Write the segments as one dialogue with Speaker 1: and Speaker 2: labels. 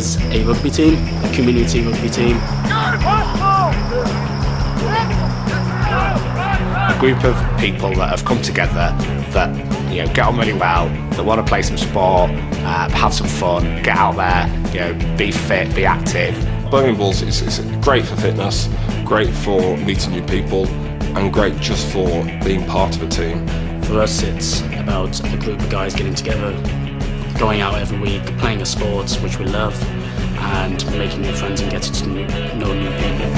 Speaker 1: is a rugby team, a community rugby team.
Speaker 2: A group of people that have come together that get on really well, that want to play some sport, have some fun, get out there, be fit, be active.
Speaker 3: Birmingham Bulls is great for fitness, great for meeting new people, and great just for being part of a team.
Speaker 1: For us, it's about a group of guys getting together, going out every week, playing a sport which we love, and making new friends and getting to know new people.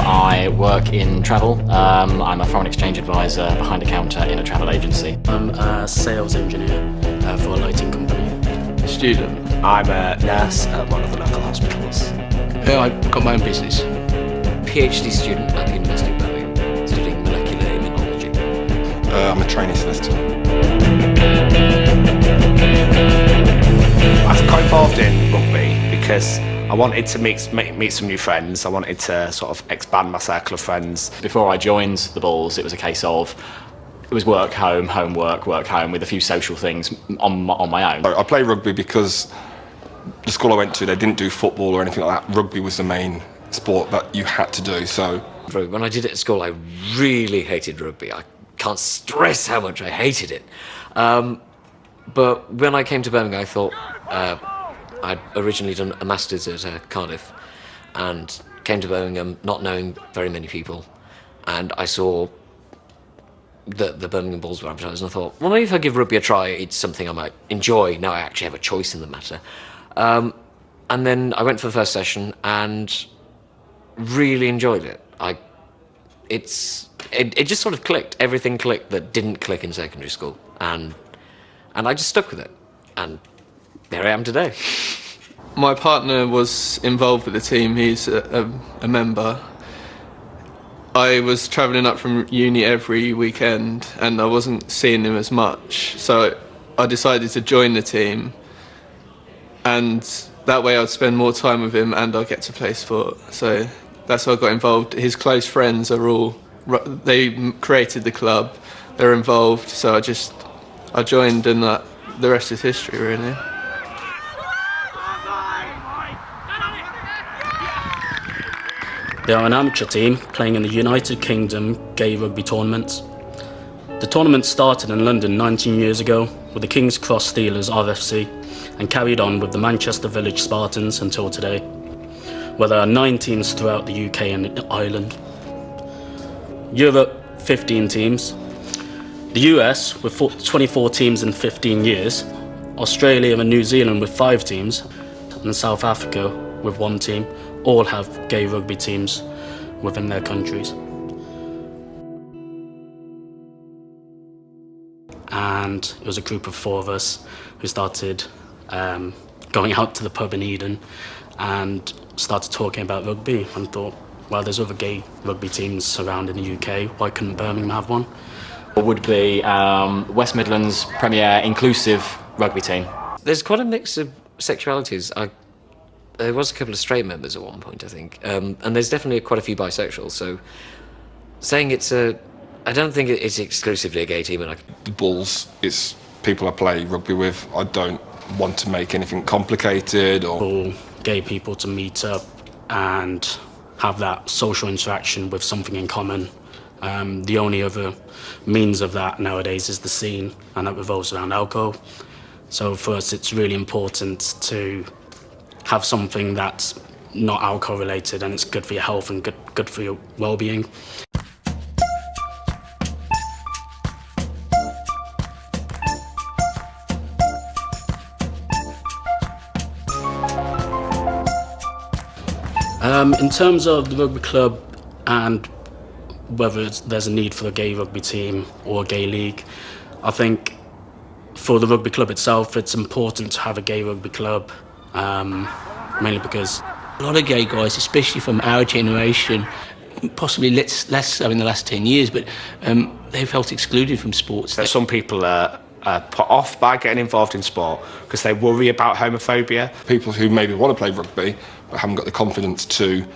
Speaker 4: I work in travel. I'm a foreign exchange advisor behind a counter in a travel agency.
Speaker 1: I'm a sales engineer for a lighting company.
Speaker 5: Student.
Speaker 2: I'm a nurse at one of the local hospitals.
Speaker 5: I've got my own business.
Speaker 6: PhD student at the University of Birmingham, studying molecular immunology.
Speaker 3: I'm a trainee solicitor.
Speaker 2: I got involved in rugby because I wanted to meet some new friends. I wanted to sort of expand my circle of friends.
Speaker 4: Before I joined the Bulls, it was a case of it was work, home, work, home, with a few social things on my own.
Speaker 3: I play rugby because the school I went to, they didn't do football or anything like that. Rugby was the main sport that you had to do. So
Speaker 6: When I did it at school, I really hated rugby. I can't stress how much I hated it. But when I came to Birmingham, I thought I'd originally done a master's at Cardiff and came to Birmingham not knowing very many people, and I saw that the Birmingham Bulls were advertised, and I thought, well, maybe if I give rugby a try, it's something I might enjoy. Now I actually have a choice in the matter. And then I went for the first session and really enjoyed it. It just sort of clicked. Everything clicked that didn't click in secondary school, and I just stuck with it, and there I am today.
Speaker 5: My partner was involved with the team. He's a member. I was travelling up from uni every weekend and I wasn't seeing him as much, so I decided to join the team, and that way I'd spend more time with him and I'd get to play sport. So that's how I got involved. His close friends are they created the club, they're involved, so I joined, and the rest is history, really.
Speaker 1: They are an amateur team playing in the United Kingdom Gay Rugby Tournament. The tournament started in London 19 years ago with the King's Cross Steelers RFC and carried on with the Manchester Village Spartans until today, where there are 9 teams throughout the UK and Ireland. Europe, 15 teams. The US with 24 teams in 15 years. Australia and New Zealand with 5 teams. And South Africa with 1 team. All have gay rugby teams within their countries. And it was a group of 4 of us who started going out to the pub in Eden and started talking about rugby, and thought, well, there's other gay rugby teams around in the UK, why couldn't Birmingham have one?
Speaker 4: It would be West Midlands premier inclusive rugby team.
Speaker 6: There's quite a mix of sexualities. There was a couple of straight members at one point, I think, and there's definitely quite a few bisexuals. So saying I don't think it's exclusively a gay team. And
Speaker 3: the Bulls, it's people I play rugby with. I don't want to make anything complicated or...
Speaker 1: For gay people to meet up and have that social interaction with something in common. The only other means of that nowadays is the scene, and that revolves around alcohol. So for us, it's really important to have something that's not alcohol related, and it's good for your health and good for your well-being. In terms of the rugby club and whether there's a need for a gay rugby team or a gay league, I think for the rugby club itself, it's important to have a gay rugby club, mainly because
Speaker 7: a lot of gay guys, especially from our generation, possibly less so in the last 10 years, but they felt excluded from sports.
Speaker 2: Some people are put off by getting involved in sport because they worry about homophobia.
Speaker 3: People who maybe want to play rugby but haven't got the confidence to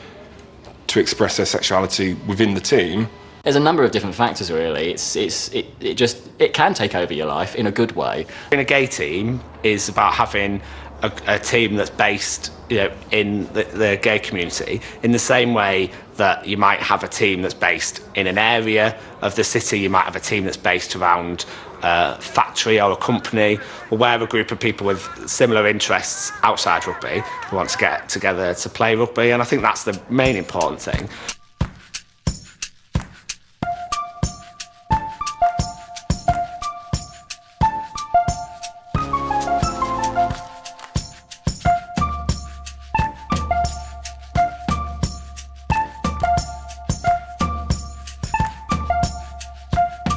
Speaker 3: express their sexuality within the team.
Speaker 4: There's a number of different factors really. It can take over your life in a good way.
Speaker 2: Being a gay team is about having a team that's based, in the gay community, in the same way that you might have a team that's based in an area of the city, you might have a team that's based around a factory or a company, or where a group of people with similar interests outside rugby who want to get together to play rugby, and I think that's the main important thing.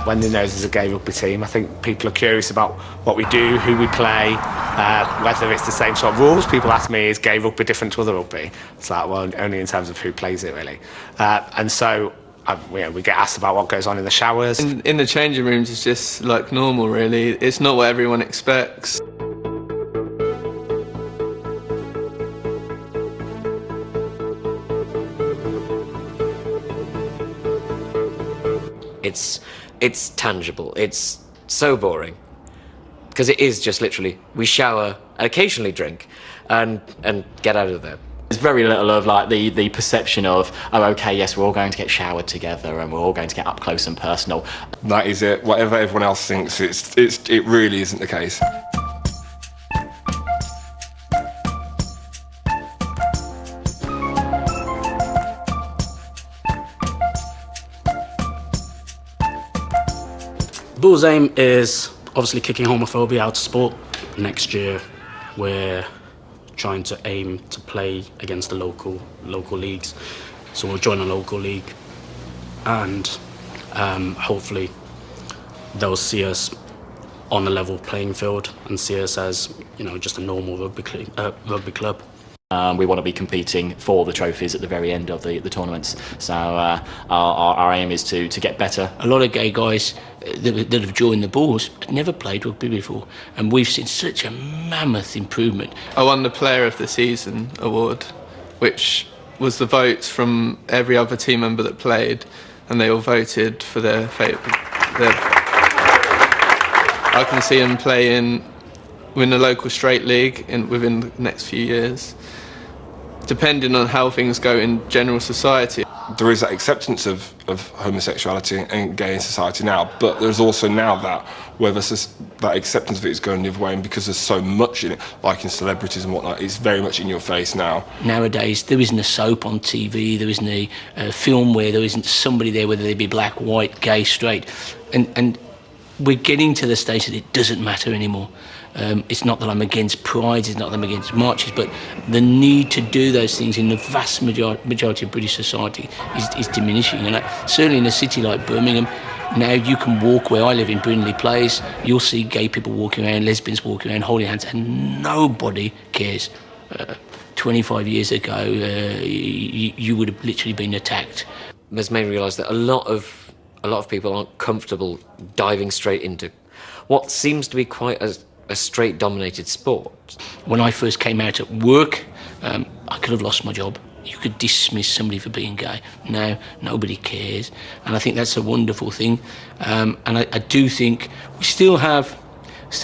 Speaker 2: When they know there's a gay rugby team, I think people are curious about what we do, who we play, whether it's the same sort of rules. People ask me, is gay rugby different to other rugby? It's like, well, only in terms of who plays it, really. And so we get asked about what goes on in the showers.
Speaker 5: In the changing rooms, it's just like normal, really. It's not what everyone expects.
Speaker 6: It's tangible. It's so boring. Because it is just literally, we shower, occasionally drink, and get out of there.
Speaker 4: There's very little of like the perception of, oh, okay, yes, we're all going to get showered together and we're all going to get up close and personal.
Speaker 3: That is it. Whatever everyone else thinks, it really isn't the case.
Speaker 1: Bull's aim is obviously kicking homophobia out of sport. Next year, we're trying to aim to play against the local leagues. So we'll join a local league, and hopefully they'll see us on a level playing field and see us as, just a normal rugby club.
Speaker 4: We want to be competing for the trophies at the very end of the tournaments. So our aim is to get better.
Speaker 7: A lot of gay guys that have joined the Bulls had never played rugby before, and we've seen such a mammoth improvement.
Speaker 5: I won the Player of the Season award, which was the votes from every other team member that played, and they all voted for their favourite. I can see them win the local straight league within the next few years, depending on how things go in general society.
Speaker 3: There is that acceptance of homosexuality and gay in society now, but there's also now that that acceptance of it is going the other way, and because there's so much in it, like in celebrities and whatnot, it's very much in your face now.
Speaker 7: Nowadays, there isn't a soap on TV, there isn't a film where there isn't somebody there, whether they be black, white, gay, straight, and we're getting to the stage that it doesn't matter anymore. It's not that I'm against prides, it's not that I'm against marches, but the need to do those things in the vast majority of British society is diminishing. And certainly in a city like Birmingham, now you can walk where I live in Brindley Place, you'll see gay people walking around, lesbians walking around, holding hands, and nobody cares. 25 years ago, you would have literally been attacked.
Speaker 6: It's made me realise that a lot of people aren't comfortable diving straight into what seems to be quite a straight-dominated sport.
Speaker 7: When I first came out at work, I could have lost my job. You could dismiss somebody for being gay. Now, nobody cares. And I think that's a wonderful thing. And I do think we still have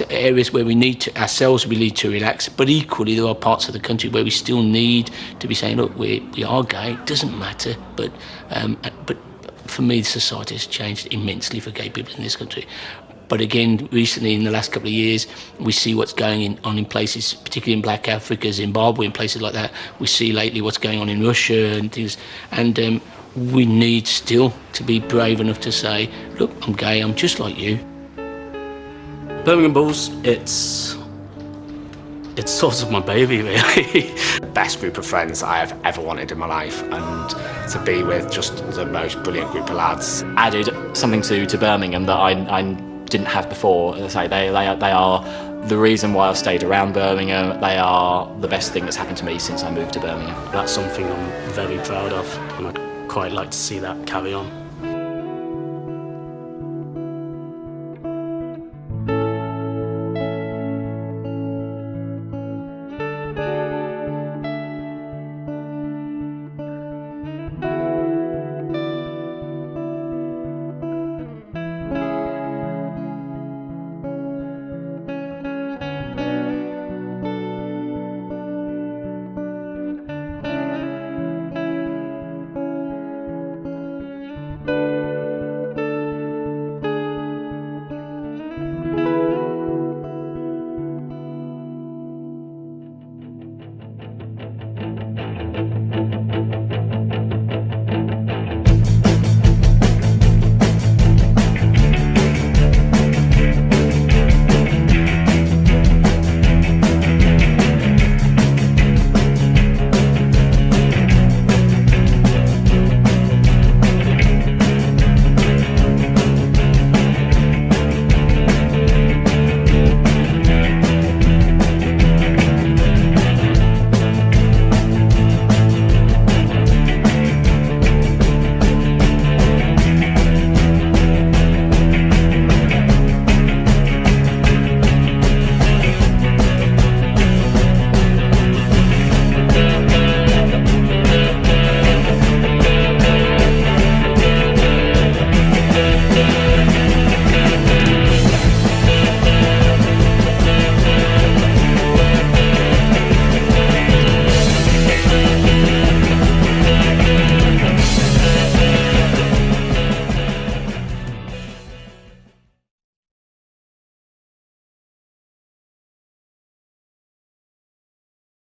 Speaker 7: areas where we need to relax, but equally there are parts of the country where we still need to be saying, look, we are gay, it doesn't matter, but for me, society has changed immensely for gay people in this country. But again, recently, in the last couple of years, we see what's going on in places, particularly in Black Africa, Zimbabwe, and places like that. We see lately what's going on in Russia and things. And we need still to be brave enough to say, look, I'm gay, I'm just like you.
Speaker 1: Birmingham Bulls, it's sort of my baby, really.
Speaker 2: The best group of friends I have ever wanted in my life, and to be with just the most brilliant group of lads.
Speaker 4: Added something to Birmingham that I didn't have before. As I say, they are the reason why I've stayed around Birmingham. They are the best thing that's happened to me since I moved to Birmingham.
Speaker 1: That's something I'm very proud of, and I'd quite like to see that carry on.